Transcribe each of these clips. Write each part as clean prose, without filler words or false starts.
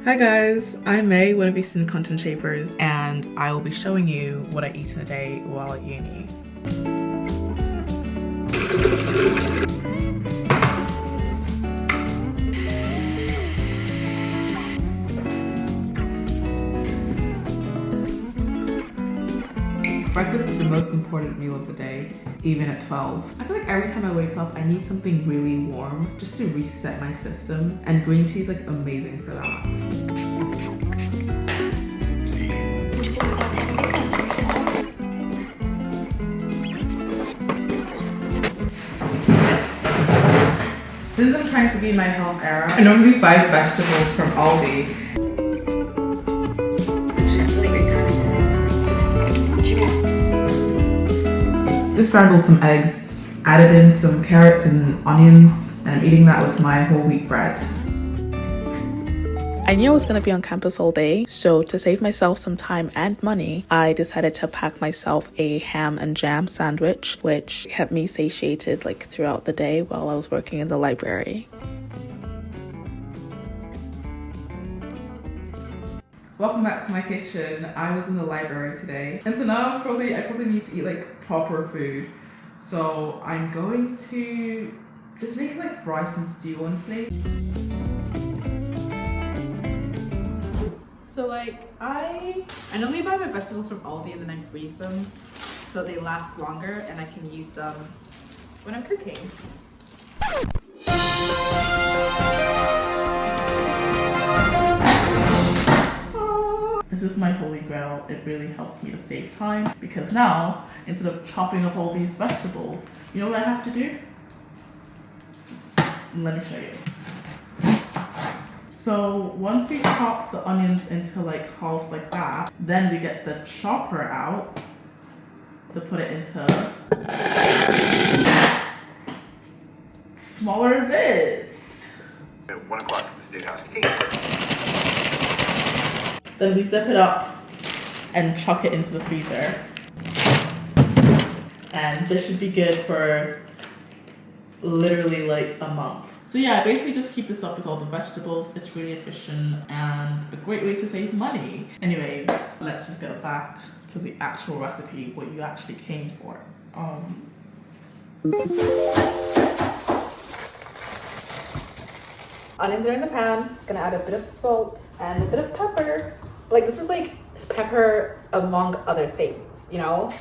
Hi guys, I'm May, one of Eastern Content Shapers, and I will be showing you what I eat in a day while at uni. Breakfast is the most important meal of the day, even at 12. I feel like every time I wake up, I need something really warm just to reset my system, and green tea is like amazing for that. Since I'm trying to be in my health era, I normally buy vegetables from Aldi. Just scrambled some eggs, added in some carrots and onions, and I'm eating that with my whole wheat bread. I knew I was going to be on campus all day, so to save myself some time and money, I decided to pack myself a ham and jam sandwich, which kept me satiated like throughout the day while I was working in the library. Welcome back to my kitchen. I was in the library today, and so now I probably need to eat like proper food. So I'm going to just make like rice and stew, honestly. So like I normally buy my vegetables from Aldi and then I freeze them so they last longer and I can use them when I'm cooking. This is my holy grail. It really helps me to save time because now, instead of chopping up all these vegetables, you know what I have to do? Just let me show you. So once we chop the onions into like halves like that, then we get the chopper out to put it into smaller bits. At 1 o'clock at the State House. Then we zip it up and chuck it into the freezer. And this should be good for literally like a month. So yeah, I basically just keep this up with all the vegetables. It's really efficient and a great way to save money. Anyways, let's just get back to the actual recipe, what you actually came for. Onions are in the pan. Gonna add a bit of salt and a bit of pepper. Like this is like pepper among other things, you know?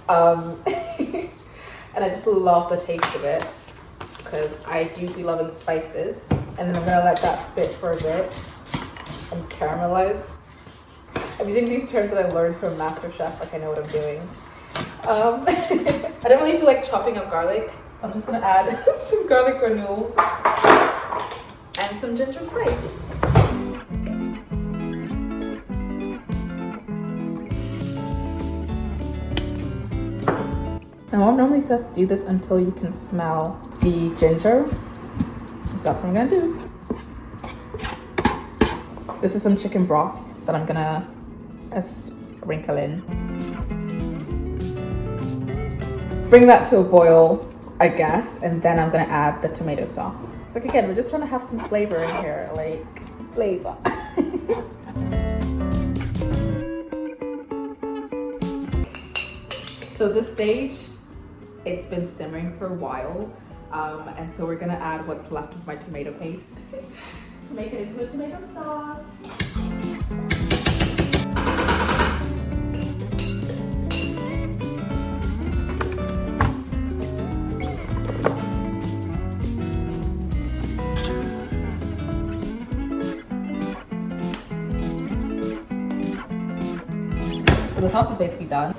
And I just love the taste of it because I do be loving spices. And then I'm gonna let that sit for a bit and caramelize. I'm using these terms that I learned from MasterChef, like I know what I'm doing. I don't really feel like chopping up garlic. I'm just gonna add some garlic granules and some ginger spice. My mom normally says to do this until you can smell the ginger. So that's what I'm gonna do. This is some chicken broth that I'm gonna sprinkle in. Bring that to a boil, I guess, and then I'm gonna add the tomato sauce. It's like, again, we're just trying to have some flavor in here, like flavor. So this stage, it's been simmering for a while, and so we're gonna add what's left of my tomato paste to make it into a tomato sauce. So the sauce is basically done.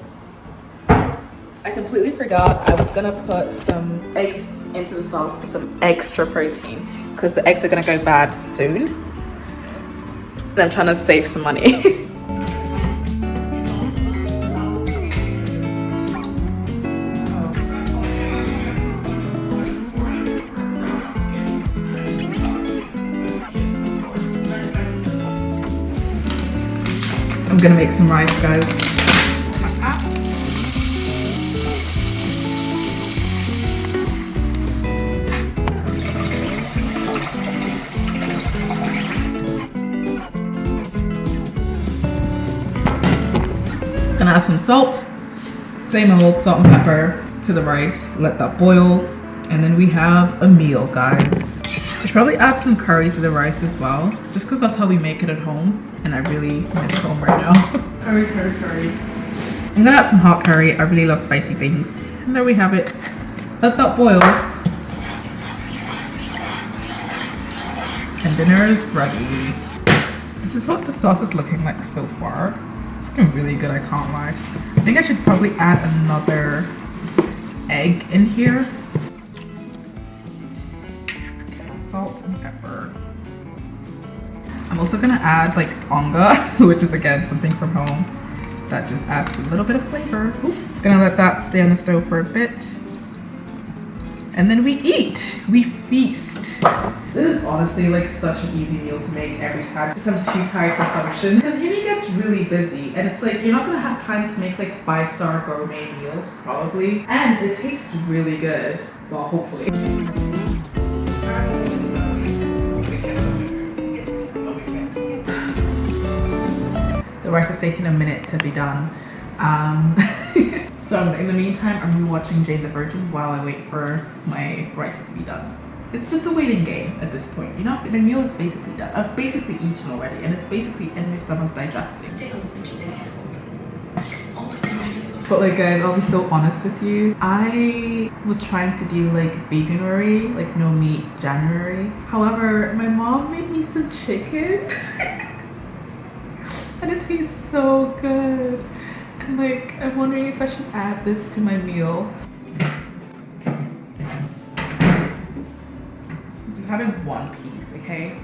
I completely forgot I was gonna put some eggs into the sauce for some extra protein because the eggs are gonna go bad soon. And I'm trying to save some money. I'm gonna make some rice, guys. gonna add some salt, same old salt and pepper to the rice, let that boil, and then we have a meal, guys. I should probably add some curry to the rice as well, just because that's how we make it at home, and I really miss home right now. Curry, curry, curry. I'm gonna add some hot curry. I really love spicy things. And there we have it. Let that boil. And dinner is ready. This is what the sauce is looking like so far. It's looking really good, I can't lie. I think I should probably add another egg in here. Salt and pepper. I'm also gonna add like onga, which is again something from home that just adds a little bit of flavor. Ooh. Gonna let that stay on the stove for a bit. And then we eat, we feast. This is honestly like such an easy meal to make every time. Just I'm too tired to function. Because uni gets really busy and it's like, you're not gonna have time to make like 5-star gourmet meals, probably. And it tastes really good. Well, hopefully. The rice is taking a minute to be done. So in the meantime, I'm rewatching Jane the Virgin while I wait for my rice to be done. It's just a waiting game at this point, you know? The meal is basically done. I've basically eaten already and it's basically in my stomach digesting. But like guys, I'll be so honest with you. I was trying to do like veganuary, like no meat January. However, my mom made me some chicken. And it tastes so good. And like, I'm wondering if I should add this to my meal. I'm just having one piece, okay?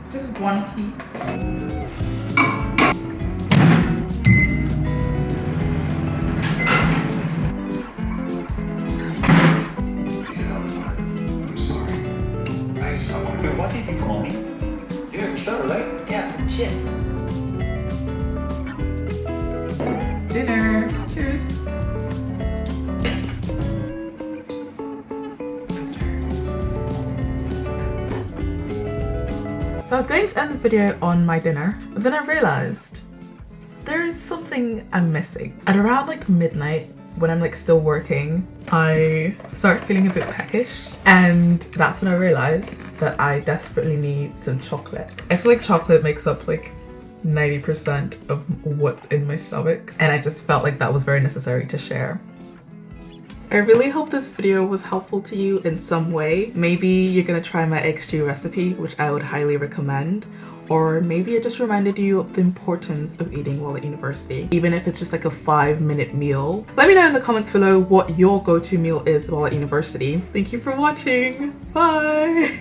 Just one piece. I'm sorry. Wait, what did you call me? You're in trouble, right? Yeah, some chips. Dinner. Cheers. So I was going to end the video on my dinner, but then I realized there is something I'm missing. At around like midnight, when I'm like still working, I start feeling a bit peckish, and that's when I realized that I desperately need some chocolate. I feel like chocolate makes up like 90% of what's in my stomach, and I just felt like that was very necessary to share. I really hope this video was helpful to you in some way. Maybe you're gonna try my egg stew recipe, which I would highly recommend, or maybe it just reminded you of the importance of eating while at university, even if it's just like a 5-minute meal. Let me know in the comments below what your go-to meal is while at university. Thank you for watching. Bye.